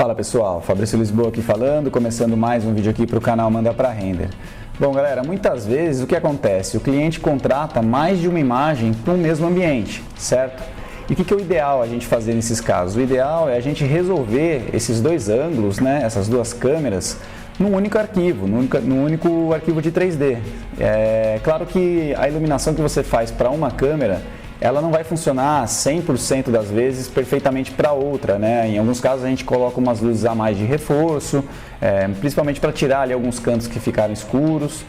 Fala pessoal, Fabrício Lisboa aqui falando, começando mais um vídeo aqui para o canal Manda Pra Render. Bom galera, muitas vezes o que acontece? O cliente contrata mais de uma imagem para um mesmo ambiente, certo? E o que é o ideal a gente fazer nesses casos? O ideal é a gente resolver esses dois ângulos, né, essas duas câmeras, num único arquivo, num único arquivo de 3D. É claro que a iluminação que você faz para uma câmera, ela não vai funcionar 100% das vezes perfeitamente para outra, né? Em alguns casos a gente coloca umas luzes a mais de reforço, principalmente para tirar ali alguns cantos que ficaram escuros.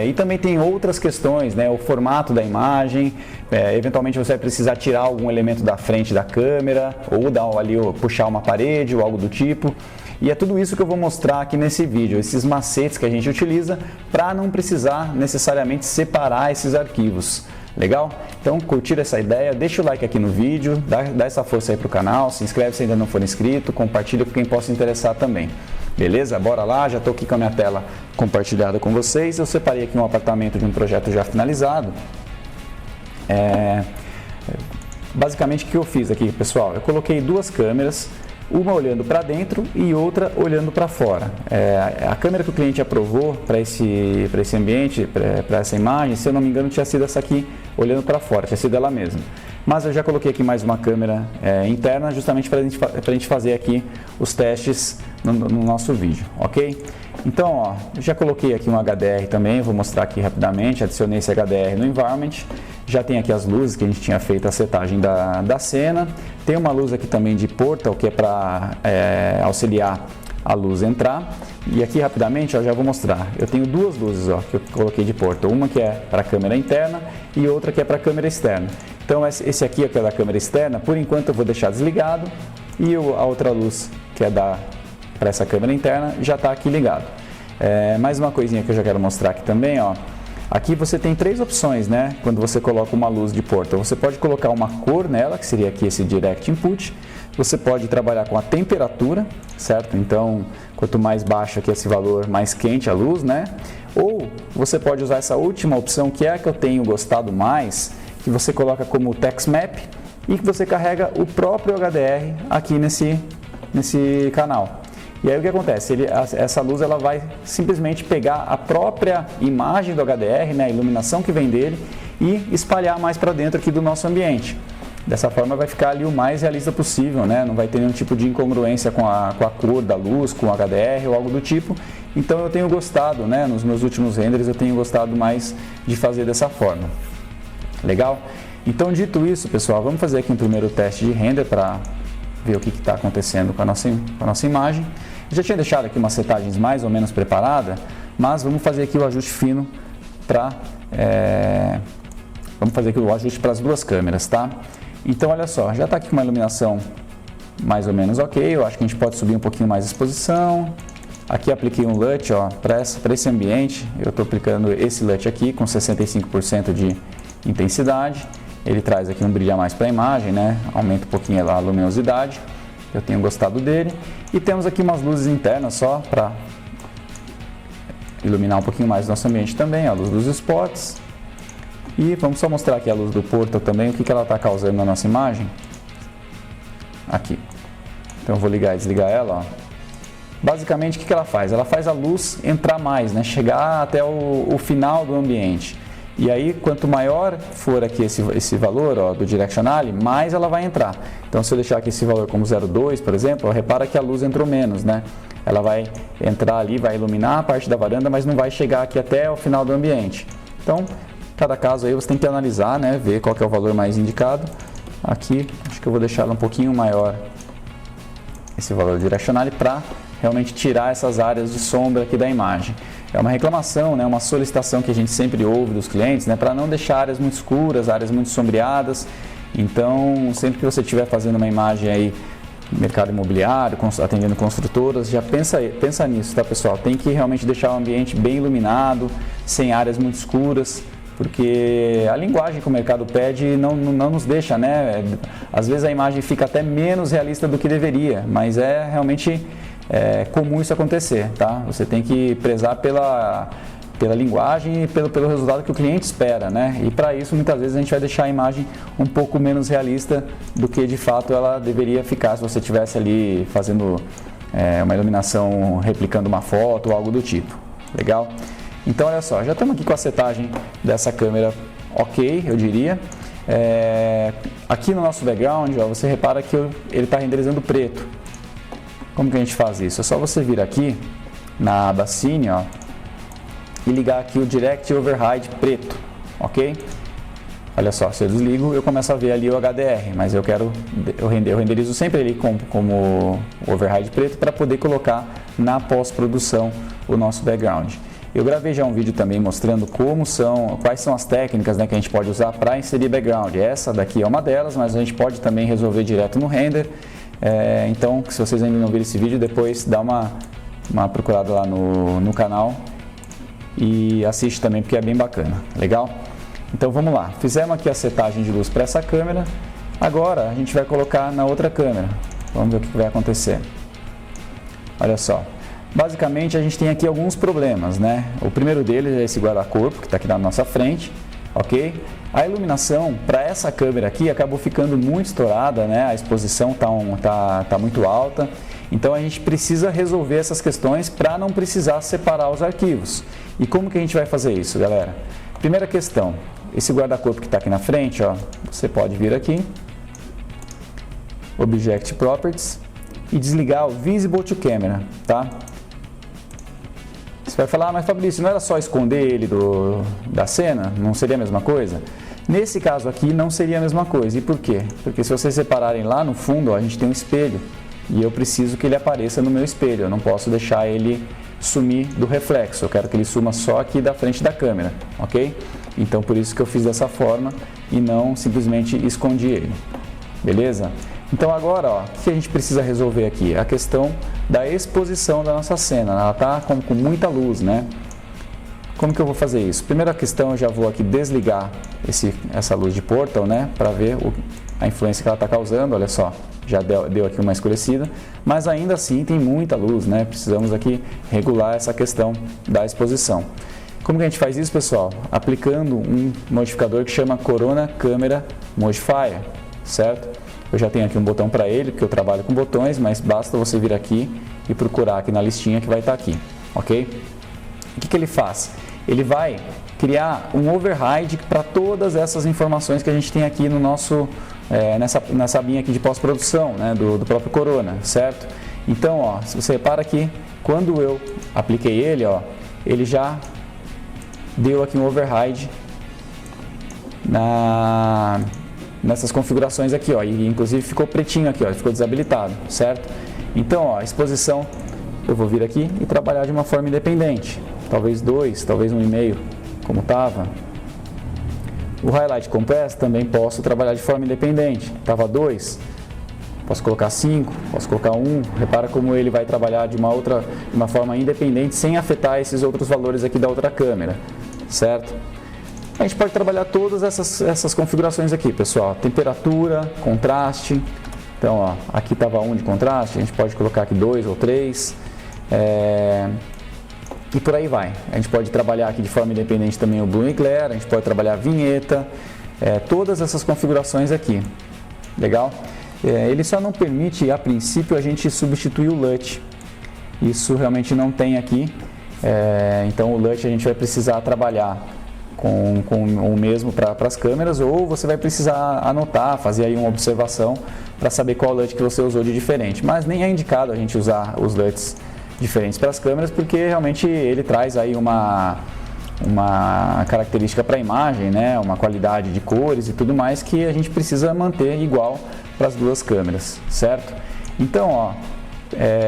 E também tem outras questões, né? O formato da imagem, eventualmente você vai precisar tirar algum elemento da frente da câmera, ou puxar uma parede ou algo do tipo. E é tudo isso que eu vou mostrar aqui nesse vídeo, esses macetes que a gente utiliza para não precisar necessariamente separar esses arquivos. Legal? Então, curtir essa ideia, deixa o like aqui no vídeo, dá essa força aí pro canal, se inscreve se ainda não for inscrito, compartilha com quem possa interessar também. Beleza? Bora lá, já estou aqui com a minha tela compartilhada com vocês. Eu separei aqui um apartamento de um projeto já finalizado. Basicamente, o que eu fiz aqui, pessoal? Eu coloquei duas câmeras, uma olhando para dentro e outra olhando para fora. A câmera que o cliente aprovou para esse ambiente, para essa imagem, se eu não me engano, tinha sido essa aqui olhando para fora, tinha sido ela mesma. Mas eu já coloquei aqui mais uma câmera interna, justamente para a gente fazer aqui os testes no nosso vídeo, ok? Então, ó, já coloquei aqui um HDR também, vou mostrar aqui rapidamente, adicionei esse HDR no Environment. Já tem aqui as luzes que a gente tinha feito a setagem da cena. Tem uma luz aqui também de Portal, que é para auxiliar a luz entrar. E aqui rapidamente, ó, já vou mostrar. Eu tenho duas luzes, ó, que eu coloquei de Portal. Uma que é para a câmera interna e outra que é para a câmera externa. Então esse aqui que é da câmera externa, por enquanto eu vou deixar desligado. E a outra luz que é para essa câmera interna já está aqui ligado. Mais uma coisinha que eu já quero mostrar aqui também, ó. Aqui você tem três opções, né? Quando você coloca uma luz de Portal, você pode colocar uma cor nela, que seria aqui esse Direct Input. Você pode trabalhar com a temperatura, certo? Então, quanto mais baixo aqui esse valor, mais quente a luz, né? Ou você pode usar essa última opção, que é a que eu tenho gostado mais, que você coloca como Text Map e que você carrega o próprio HDR aqui nesse canal. E aí o que acontece? Essa luz ela vai simplesmente pegar a própria imagem do HDR, né, a iluminação que vem dele, e espalhar mais para dentro aqui do nosso ambiente. Dessa forma vai ficar ali o mais realista possível, né? Não vai ter nenhum tipo de incongruência com a cor da luz, com o HDR ou algo do tipo. Então eu tenho gostado, né, nos meus últimos renders eu tenho gostado mais de fazer dessa forma. Legal? Então dito isso, pessoal, vamos fazer aqui um primeiro teste de render para ver o que está acontecendo com a nossa imagem. Eu já tinha deixado aqui umas setagens mais ou menos preparadas, mas vamos fazer aqui o ajuste fino vamos fazer aqui o ajuste para as duas câmeras, tá? Então olha só, já está aqui com uma iluminação mais ou menos ok, eu acho que a gente pode subir um pouquinho mais a exposição. Aqui apliquei um LUT para esse ambiente, eu estou aplicando esse LUT aqui com 65% de intensidade. Ele traz aqui um brilho a mais para a imagem, né? Aumenta um pouquinho a luminosidade. Eu tenho gostado dele. E temos aqui umas luzes internas só para iluminar um pouquinho mais o nosso ambiente também, a luz dos spots. E vamos só mostrar aqui a luz do Portal também, o que ela está causando na nossa imagem. Aqui. Então eu vou ligar e desligar ela, ó. Basicamente o que ela faz? Ela faz a luz entrar mais, né? Chegar até o final do ambiente. E aí, quanto maior for aqui esse valor, ó, do Directionale, mais ela vai entrar. Então, se eu deixar aqui esse valor como 0,2, por exemplo, ó, repara que a luz entrou menos, né? Ela vai entrar ali, vai iluminar a parte da varanda, mas não vai chegar aqui até o final do ambiente. Então, cada caso aí você tem que analisar, né? Ver qual que é o valor mais indicado. Aqui, acho que eu vou deixar um pouquinho maior esse valor do Directionale para realmente tirar essas áreas de sombra aqui da imagem. É uma reclamação, né, uma solicitação que a gente sempre ouve dos clientes, né, para não deixar áreas muito escuras, áreas muito sombreadas. Então, sempre que você estiver fazendo uma imagem aí no mercado imobiliário, atendendo construtoras, já pensa nisso, tá, pessoal? Tem que realmente deixar o ambiente bem iluminado, sem áreas muito escuras, porque a linguagem que o mercado pede não nos deixa, né? Às vezes a imagem fica até menos realista do que deveria, mas é realmente comum isso acontecer, tá? Você tem que prezar pela linguagem e pelo resultado que o cliente espera, né? E para isso, muitas vezes, a gente vai deixar a imagem um pouco menos realista do que de fato ela deveria ficar se você estivesse ali fazendo uma iluminação, replicando uma foto ou algo do tipo. Legal? Então, olha só, já estamos aqui com a setagem dessa câmera ok, eu diria. Aqui no nosso background, ó, você repara que ele está renderizando preto. Como que a gente faz isso? É só você vir aqui na aba Cine, ó, e ligar aqui o Direct Override preto, ok? Olha só, se eu desligo, eu começo a ver ali o HDR, mas eu renderizo sempre ele como override preto para poder colocar na pós-produção o nosso background. Eu gravei já um vídeo também mostrando quais são as técnicas, né, que a gente pode usar para inserir background. Essa daqui é uma delas, mas a gente pode também resolver direto no render. Então, se vocês ainda não viram esse vídeo, depois dá uma procurada lá no canal e assiste também, porque é bem bacana. Legal? Então vamos lá. Fizemos aqui a setagem de luz para essa câmera. Agora a gente vai colocar na outra câmera. Vamos ver o que vai acontecer. Olha só. Basicamente a gente tem aqui alguns problemas, né? O primeiro deles é esse guarda-corpo que está aqui na nossa frente, ok? A iluminação para essa câmera aqui acabou ficando muito estourada, né? A exposição tá muito alta. Então a gente precisa resolver essas questões para não precisar separar os arquivos. E como que a gente vai fazer isso, galera? Primeira questão, esse guarda-corpo que está aqui na frente, ó, você pode vir aqui, Object Properties, e desligar o Visible to Camera, tá? Você vai falar, mas Fabrício, não era só esconder ele da cena? Não seria a mesma coisa? Nesse caso aqui não seria a mesma coisa. E por quê? Porque se vocês separarem lá no fundo, ó, a gente tem um espelho. E eu preciso que ele apareça no meu espelho. Eu não posso deixar ele sumir do reflexo. Eu quero que ele suma só aqui da frente da câmera, ok? Então por isso que eu fiz dessa forma e não simplesmente escondi ele. Beleza? Então agora, ó, o que a gente precisa resolver aqui? A questão da exposição da nossa cena. Ela está com muita luz, né? Como que eu vou fazer isso? Primeira questão, eu já vou aqui desligar essa luz de portal, né? Para ver a influência que ela está causando. Olha só, já deu aqui uma escurecida, mas ainda assim tem muita luz, né? Precisamos aqui regular essa questão da exposição. Como que a gente faz isso, pessoal? Aplicando um modificador que chama Corona Camera Modifier, certo? Eu já tenho aqui um botão para ele, porque eu trabalho com botões, mas basta você vir aqui e procurar aqui na listinha que vai estar aqui, ok? O que ele faz? Ele vai criar um override para todas essas informações que a gente tem aqui no nosso, nessa abinha aqui de pós-produção, né, do próprio Corona, certo? Então, ó, se você repara aqui, quando eu apliquei ele, ó, ele já deu aqui um override nessas configurações aqui, ó, e inclusive ficou pretinho aqui, ó, ficou desabilitado, certo? Então, ó, a exposição, eu vou vir aqui e trabalhar de uma forma independente, talvez 2, talvez 1,5, como estava. O Highlight Compress também posso trabalhar de forma independente, estava 2, posso colocar 5, posso colocar 1, repara como ele vai trabalhar de uma forma independente, sem afetar esses outros valores aqui da outra câmera, certo? A gente pode trabalhar todas essas configurações aqui, pessoal. Temperatura, contraste. Então, ó, aqui estava 1 de contraste, a gente pode colocar aqui 2 ou 3. E por aí vai. A gente pode trabalhar aqui de forma independente também o Bloom e Glare, a gente pode trabalhar a vinheta, todas essas configurações aqui. Legal? Ele só não permite, a princípio, a gente substituir o LUT. Isso realmente não tem aqui. Então, o LUT a gente vai precisar trabalhar com o mesmo para as câmeras, ou você vai precisar anotar, fazer aí uma observação para saber qual LUT que você usou de diferente. Mas nem é indicado a gente usar os LUTs diferentes para as câmeras, porque realmente ele traz aí uma característica para a imagem, né? Uma qualidade de cores e tudo mais que a gente precisa manter igual para as duas câmeras, certo? Então, ó,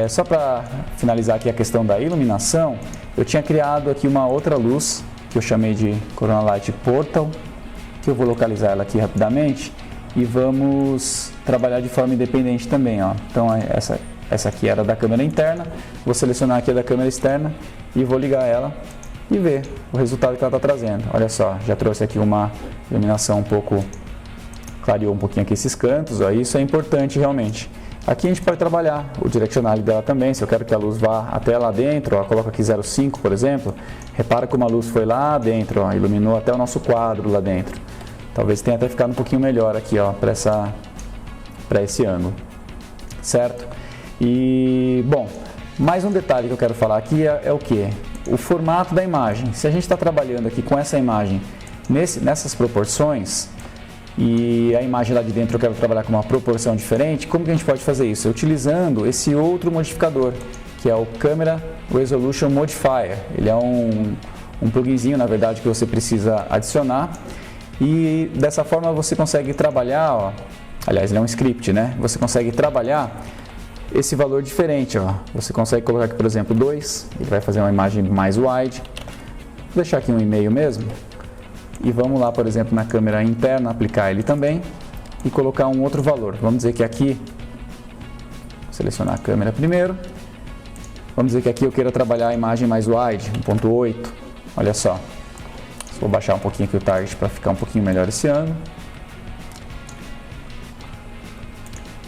só para finalizar aqui a questão da iluminação, eu tinha criado aqui uma outra luz que eu chamei de Corona Light Portal, que eu vou localizar ela aqui rapidamente e vamos trabalhar de forma independente também, ó. Então essa aqui era da câmera interna, vou selecionar aqui a da câmera externa e vou ligar ela e ver o resultado que ela está trazendo. Olha só, já trouxe aqui uma iluminação um pouco, clareou um pouquinho aqui esses cantos, ó. Isso é importante realmente. Aqui a gente pode trabalhar o direcional dela também, se eu quero que a luz vá até lá dentro, ó, coloco aqui 0,5 por exemplo, repara como a luz foi lá dentro, ó, iluminou até o nosso quadro lá dentro. Talvez tenha até ficado um pouquinho melhor aqui, ó, para esse ângulo, certo? E, bom, mais um detalhe que eu quero falar aqui é o que? O formato da imagem. Se a gente está trabalhando aqui com essa imagem nessas proporções, e a imagem lá de dentro eu quero trabalhar com uma proporção diferente, como que a gente pode fazer isso? Utilizando esse outro modificador, que é o Camera Resolution Modifier. Ele é um pluginzinho, na verdade, que você precisa adicionar, e dessa forma você consegue trabalhar, ó, aliás, ele é um script, né? Você consegue trabalhar esse valor diferente, ó. Você consegue colocar aqui, por exemplo, 2, ele vai fazer uma imagem mais wide. Vou deixar aqui 1,5 mesmo. E vamos lá, por exemplo, na câmera interna, aplicar ele também e colocar um outro valor. Vamos dizer que aqui, selecionar a câmera primeiro. Vamos dizer que aqui eu queira trabalhar a imagem mais wide, 1.8. Olha só. Vou baixar um pouquinho aqui o target para ficar um pouquinho melhor esse ângulo.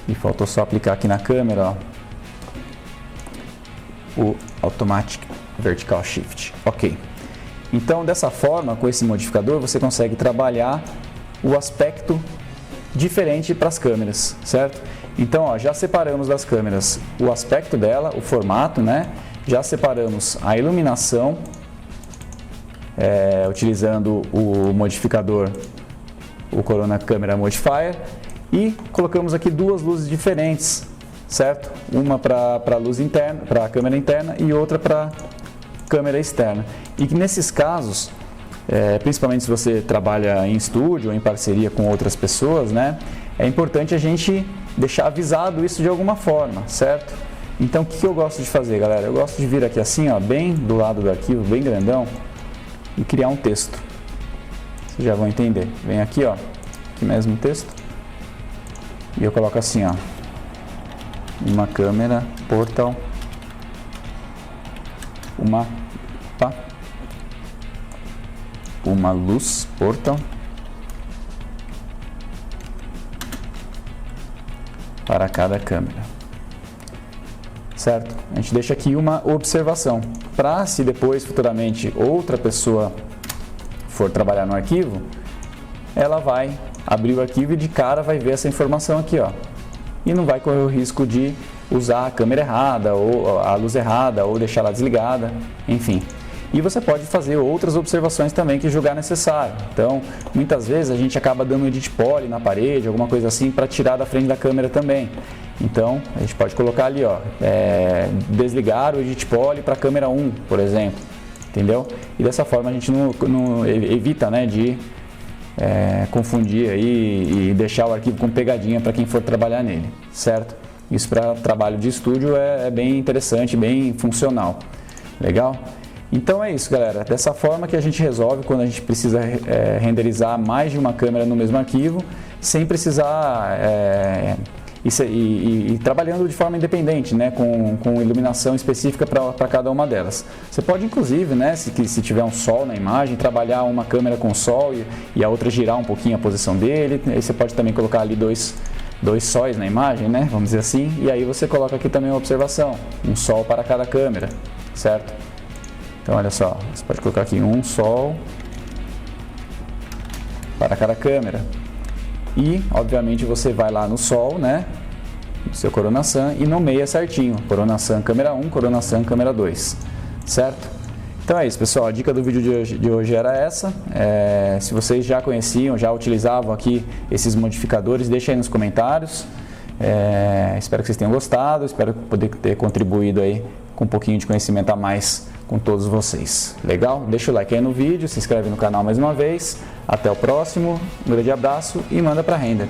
E faltou só aplicar aqui na câmera, ó, o Automatic Vertical Shift. Ok. Então, dessa forma, com esse modificador, você consegue trabalhar o aspecto diferente para as câmeras, certo? Então, ó, já separamos das câmeras o aspecto dela, o formato, né? Já separamos a iluminação, utilizando o modificador, o Corona Camera Modifier, e colocamos aqui duas luzes diferentes, certo? Uma para a luz interna, para a câmera interna, e outra para câmera externa. E que nesses casos, principalmente se você trabalha em estúdio ou em parceria com outras pessoas, né, é importante a gente deixar avisado isso de alguma forma, certo? Então, o que eu gosto de fazer, galera? Eu gosto de vir aqui assim, ó, bem do lado do arquivo, bem grandão, e criar um texto. Vocês já vão entender. Vem aqui, ó, aqui mesmo o texto, e eu coloco assim, ó, uma câmera, portal, uma luz, portal, para cada câmera, certo? A gente deixa aqui uma observação, para se depois, futuramente, outra pessoa for trabalhar no arquivo, ela vai abrir o arquivo e de cara vai ver essa informação aqui, ó, e não vai correr o risco de usar a câmera errada, ou a luz errada, ou deixar ela desligada, enfim. E você pode fazer outras observações também que julgar necessário. Então, muitas vezes a gente acaba dando um edit poly na parede, alguma coisa assim, para tirar da frente da câmera também. Então, a gente pode colocar ali, ó, desligar o edit poly para a câmera 1, por exemplo, entendeu? E dessa forma a gente não evita, né, de confundir aí e deixar o arquivo com pegadinha para quem for trabalhar nele, certo? Isso para trabalho de estúdio é bem interessante, bem funcional. Legal? Então é isso, galera. Dessa forma que a gente resolve quando a gente precisa renderizar mais de uma câmera no mesmo arquivo, sem precisar e trabalhando de forma independente, né, com iluminação específica para cada uma delas. Você pode, inclusive, né, se tiver um sol na imagem, trabalhar uma câmera com sol e a outra girar um pouquinho a posição dele. Aí você pode também colocar ali dois sóis na imagem, né, vamos dizer assim, e aí você coloca aqui também uma observação, um sol para cada câmera, certo? Então olha só, você pode colocar aqui um sol para cada câmera. E, obviamente, você vai lá no sol, né, do seu Corona Sun e nomeia certinho, Corona Sun câmera 1, Corona Sun câmera 2, certo? Então é isso, pessoal, a dica do vídeo de hoje era essa. Se vocês já conheciam, já utilizavam aqui esses modificadores, deixem aí nos comentários. Espero que vocês tenham gostado, espero poder ter contribuído aí com um pouquinho de conhecimento a mais com todos vocês. Legal? Deixa o like aí no vídeo, se inscreve no canal mais uma vez. Até o próximo, um grande abraço e manda para render.